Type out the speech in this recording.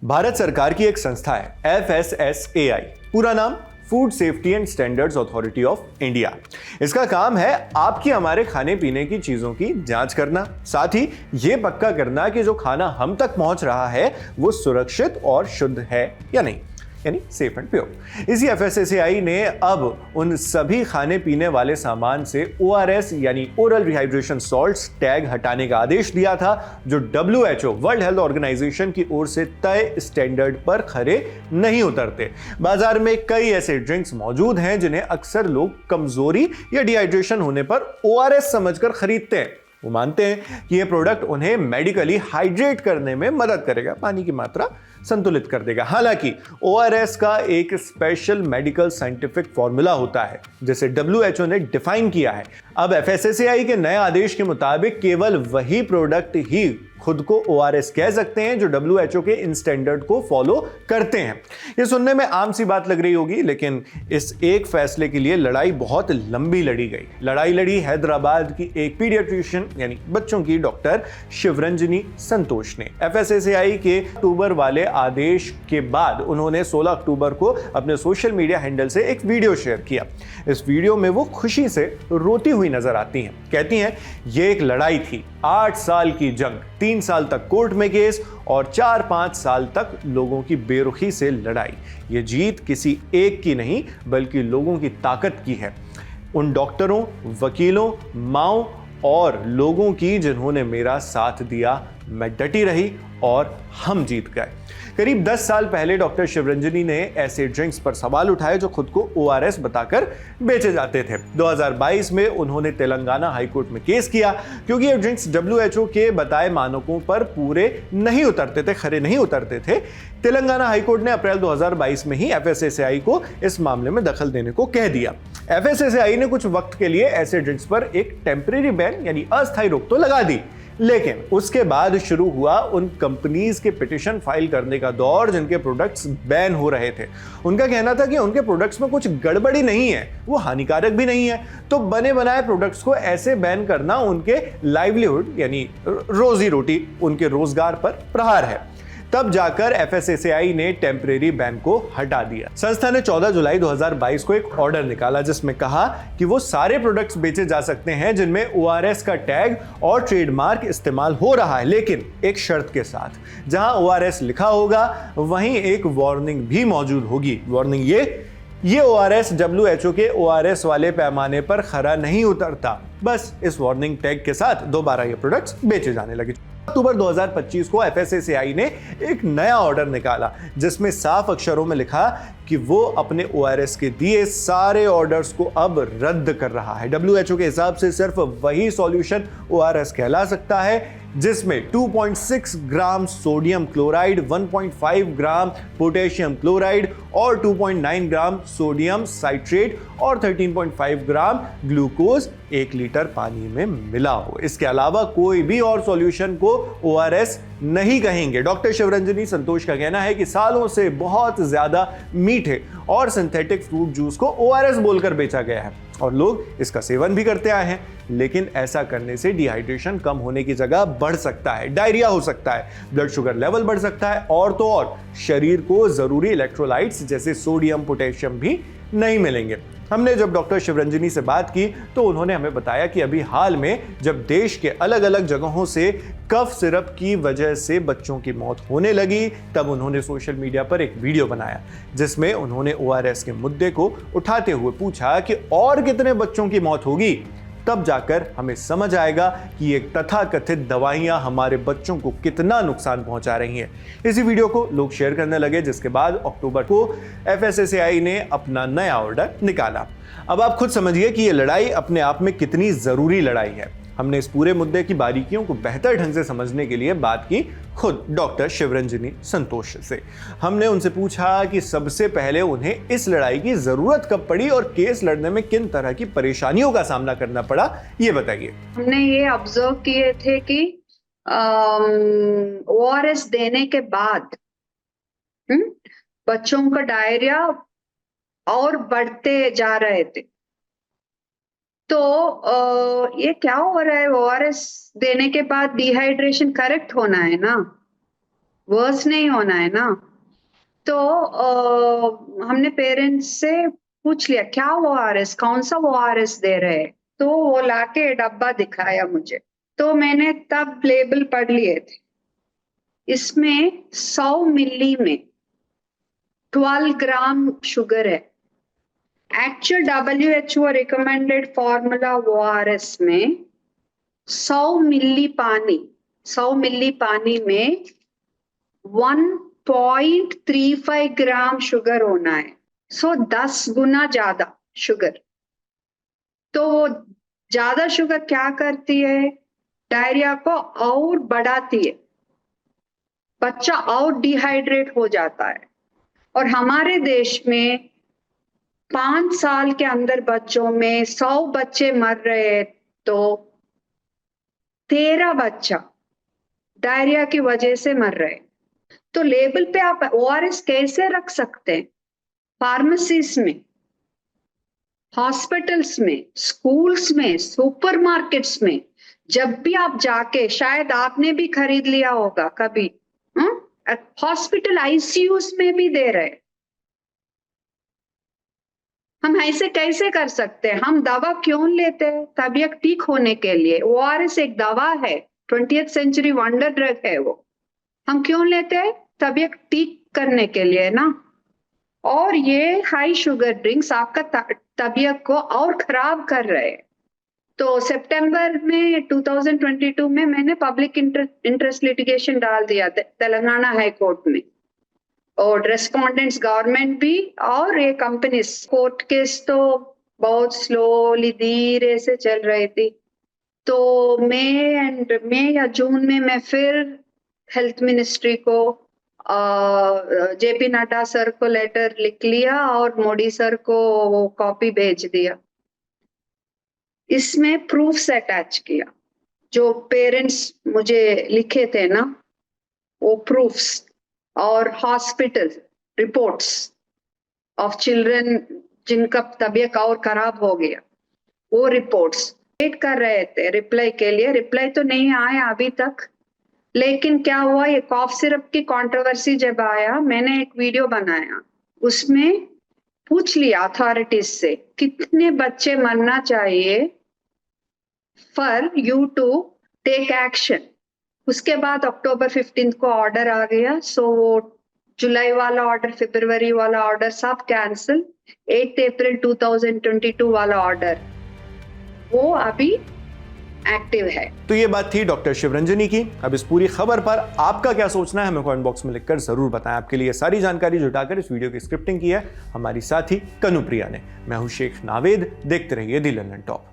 भारत सरकार की एक संस्था है FSSAI, पूरा नाम food safety and standards authority of India. इसका काम है आपकी हमारे खाने पीने की चीजों की जांच करना, साथ ही यह पक्का करना कि जो खाना हम तक पहुंच रहा है वो सुरक्षित और शुद्ध है या नहीं, यानी सेफ एंड प्योर। इसी FSSAI ने अब उन सभी खाने पीने वाले सामान से ORS यानी ओरल रिहाइड्रेशन सॉल्ट्स टैग हटाने का आदेश दिया था, जो WHO वर्ल्ड हेल्थ ऑर्गेनाइजेशन की ओर से तय स्टैंडर्ड पर खरे नहीं उतरते। बाजार में कई ऐसे ड्रिंक्स मौजूद हैं जिन्हें अक्सर लोग कमजोरी या डिहाइड्रेशन होने पर ORS समझकर खरीदते हैं। वो मानते हैं कि यह प्रोडक्ट उन्हें मेडिकली हाइड्रेट करने में मदद करेगा, पानी की मात्रा संतुलित कर देगा। हालांकि ORS का एक स्पेशल मेडिकल साइंटिफिक फॉर्मूला होता है जिसे WHO ने डिफाइन किया है। अब FSSAI के नए आदेश के मुताबिक केवल वही प्रोडक्ट ही खुद को ORS कह सकते हैं जो WHO के इन स्टैंडर्ड को फॉलो करते हैं। ये सुनने में आम सी बात लग रही होगी, लेकिन इस एक फैसले के लिए लड़ाई बहुत लंबी लड़ी गई। लड़ाई लड़ी हैदराबाद की एक पीडियाट्रिशियन यानी बच्चों की डॉक्टर शिवरंजनी संतोष ने। FSSAI के अक्टूबर वाले आदेश के बाद उन्होंने 16 अक्टूबर को अपने सोशल मीडिया हैंडल से एक वीडियो शेयर किया। इस वीडियो में वो खुशी से रोती हुई नजर आती हैं। कहती हैं, ये एक लड़ाई थी, 8 साल की जंग, 3 साल तक कोर्ट में केस और 4-5 साल तक लोगों की बेरुखी से लड़ाई। ये जीत किसी एक की नहीं बल्कि लोगों की ताकत की है, उन डॉक्टरों, वकीलों, माओ और लोगों की जिन्होंने मेरा साथ दिया। मैं डटी रही और हम जीत गए। करीब 10 साल पहले डॉक्टर शिवरंजनी ने ऐसे ड्रिंक्स पर सवाल उठाए जो खुद को ORS बताकर बेचे जाते थे। 2022 में उन्होंने तेलंगाना हाईकोर्ट में केस किया क्योंकि ये ड्रिंक्स WHO के बताए मानकों पर पूरे नहीं उतरते थे, खरे नहीं उतरते थे। तेलंगाना हाईकोर्ट ने अप्रैल 2022 में ही FSSAI को इस मामले में दखल देने को कह दिया। FSSAI ने कुछ वक्त के लिए ऐसे ड्रिंक्स पर एक टेम्परेरी बैन यानी अस्थायी रोक तो लगा दी, लेकिन उसके बाद शुरू हुआ उन कंपनीज के पिटीशन फाइल करने का दौर जिनके प्रोडक्ट्स बैन हो रहे थे। उनका कहना था कि उनके प्रोडक्ट्स में कुछ गड़बड़ी नहीं है, वो हानिकारक भी नहीं है, तो बने बनाए प्रोडक्ट्स को ऐसे बैन करना उनके लाइवलीहुड यानी रोजी रोटी, उनके रोजगार पर प्रहार है। तब जाकर FSSAI ने टेम्परेरी बैन को हटा दिया। संस्था ने 14 जुलाई 2022 को एक ऑर्डर निकाला जिसमें कहा कि वो सारे प्रोडक्ट्स बेचे जा सकते हैं जिनमें ORS का टैग और ट्रेडमार्क इस्तेमाल हो रहा है, लेकिन एक शर्त के साथ। जहां ORS लिखा होगा वहीं एक वार्निंग भी मौजूद होगी। वार्निंग ये ORS WHO के ORS वाले पैमाने पर खरा नहीं उतरता। बस इस वार्निंग टैग के साथ दोबारा ये प्रोडक्ट्स बेचे जाने लगे। अक्टूबर 2025 को FSSAI ने एक नया ऑर्डर निकाला जिसमें साफ अक्षरों में लिखा कि वो अपने ORS के दिए सारे ऑर्डर्स को अब रद्द कर रहा है। WHO के हिसाब से सिर्फ वही सॉल्यूशन ORS कहला सकता है जिसमें 2.6 gram sodium chloride, 1.5 gram potassium chloride और 2.9 ग्राम सोडियम साइट्रेट और 13.5 ग्राम ग्लूकोज 1 लीटर पानी में मिला हो। इसके अलावा कोई भी और सॉल्यूशन को ORS नहीं कहेंगे। डॉक्टर शिवरंजनी संतोष का कहना है कि सालों से बहुत ज्यादा मीठे और सिंथेटिक फ्रूट जूस को ORS बोलकर बेचा गया है और लोग इसका सेवन भी करते आए हैं, लेकिन ऐसा करने से डिहाइड्रेशन कम होने की जगह बढ़ सकता है, डायरिया हो सकता है, ब्लड शुगर लेवल बढ़ सकता है और तो और शरीर को जरूरी इलेक्ट्रोलाइट्स जैसे सोडियम, पोटेशियम भी नहीं मिलेंगे। हमने जब डॉक्टर शिवरंजनी से बात की तो उन्होंने हमें बताया कि अभी हाल में जब देश के अलग अलग जगहों से कफ सिरप की वजह से बच्चों की मौत होने लगी, तब उन्होंने सोशल मीडिया पर एक वीडियो बनाया जिसमें उन्होंने ORS के मुद्दे को उठाते हुए पूछा कि और कितने बच्चों की मौत होगी, तब जाकर हमें समझ आएगा कि ये तथाकथित दवाइयां हमारे बच्चों को कितना नुकसान पहुंचा रही हैं। इसी वीडियो को लोग शेयर करने लगे, जिसके बाद अक्टूबर को FSSAI ने अपना नया ऑर्डर निकाला। अब आप खुद समझिए कि ये लड़ाई अपने आप में कितनी जरूरी लड़ाई है। हमने इस पूरे मुद्दे की बारीकियों को बेहतर ढंग से समझने के लिए बात की खुद डॉक्टर शिवरंजनी संतोष से। हमने उनसे पूछा कि सबसे पहले उन्हें इस लड़ाई की जरूरत कब पड़ी और केस लड़ने में किन तरह की परेशानियों का सामना करना पड़ा, ये बताइए। हमने ये ऑब्जर्व किए थे कि ORS देने के बाद बच्चों का डायरिया और बढ़ते जा रहे थे। तो ये क्या हो रहा है, ORS देने के बाद डिहाइड्रेशन करेक्ट होना है ना, वर्स नहीं होना है ना। तो हमने पेरेंट्स से पूछ लिया क्या ORS, कौन सा ORS दे रहे हैं। तो वो लाके डब्बा दिखाया मुझे, तो मैंने तब लेबल पढ़ लिए थे। इसमें 100 मिली में 12 ग्राम शुगर है। Actual WHO recommended formula ORS में 100 मिली पानी में 1.35 ग्राम शुगर होना है। 10 गुना ज्यादा शुगर। तो वो ज्यादा शुगर क्या करती है, डायरिया को और बढ़ाती है, बच्चा और डिहाइड्रेट हो जाता है। और हमारे देश में 5 साल के अंदर बच्चों में 100 बच्चे मर रहे, तो 13 बच्चा डायरिया की वजह से मर रहे। तो लेबल पे आप ORS कैसे रख सकते हैं? फार्मेसीज में, हॉस्पिटल्स में, स्कूल्स में, सुपरमार्केट्स में, जब भी आप जाके, शायद आपने भी खरीद लिया होगा कभी, हॉस्पिटल ICUs में भी दे रहे। हम ऐसे कैसे कर सकते हैं? हम दवा क्यों लेते हैं? तबीयत ठीक होने के लिए। ORS एक दवा है, 20th सेंचुरी वंडर ड्रग है वो। हम क्यों लेते हैं? तबीयत ठीक करने के लिए ना। और ये हाई शुगर ड्रिंक्स आपका तबीयत को और खराब कर रहे हैं। तो सितंबर में 2022 में मैंने पब्लिक इंटरेस्ट लिटिगेशन डाल दिया तेलंगाना हाई कोर्ट में, और रेस्पोंडेंट्स गवर्नमेंट भी और ये कंपनीज। कोर्ट केस तो बहुत स्लोली धीरे से चल रही थी। तो मई या जून में मैं फिर हेल्थ मिनिस्ट्री को, JP नड्डा सर को लेटर लिख लिया और मोदी सर को वो कॉपी भेज दिया। इसमें प्रूफ्स अटैच किया, जो पेरेंट्स मुझे लिखे थे ना, वो प्रूफ्स और हॉस्पिटल रिपोर्ट्स ऑफ चिल्ड्रन जिनका तबीयत और खराब हो गया, वो रिपोर्ट्स वेट कर रहे थे रिप्लाई के लिए। रिप्लाई तो नहीं आया अभी तक। लेकिन क्या हुआ, ये कॉफ सिरप की कंट्रोवर्सी जब आया, मैंने एक वीडियो बनाया, उसमें पूछ लिया अथॉरिटीज से कितने बच्चे मरना चाहिए for you to take action. उसके बाद अक्टूबर 15 को ऑर्डर आ गया। सो वो जुलाई वाला ऑर्डर, फरवरी वाला ऑर्डर सब कैंसिल। 8 अप्रैल 2022 वाला ऑर्डर वो अभी एक्टिव है। तो ये बात थी डॉक्टर शिवरंजनी की। अब इस पूरी खबर पर आपका क्या सोचना है, हमें कमेंट बॉक्स में लिखकर जरूर बताएं। आपके लिए सारी जानकारी जुटाकर इस वीडियो की स्क्रिप्टिंग की है हमारी साथी कनुप्रिया ने। मैं हूं शेख नावेद, देखते रहिए दी लंदन टॉप।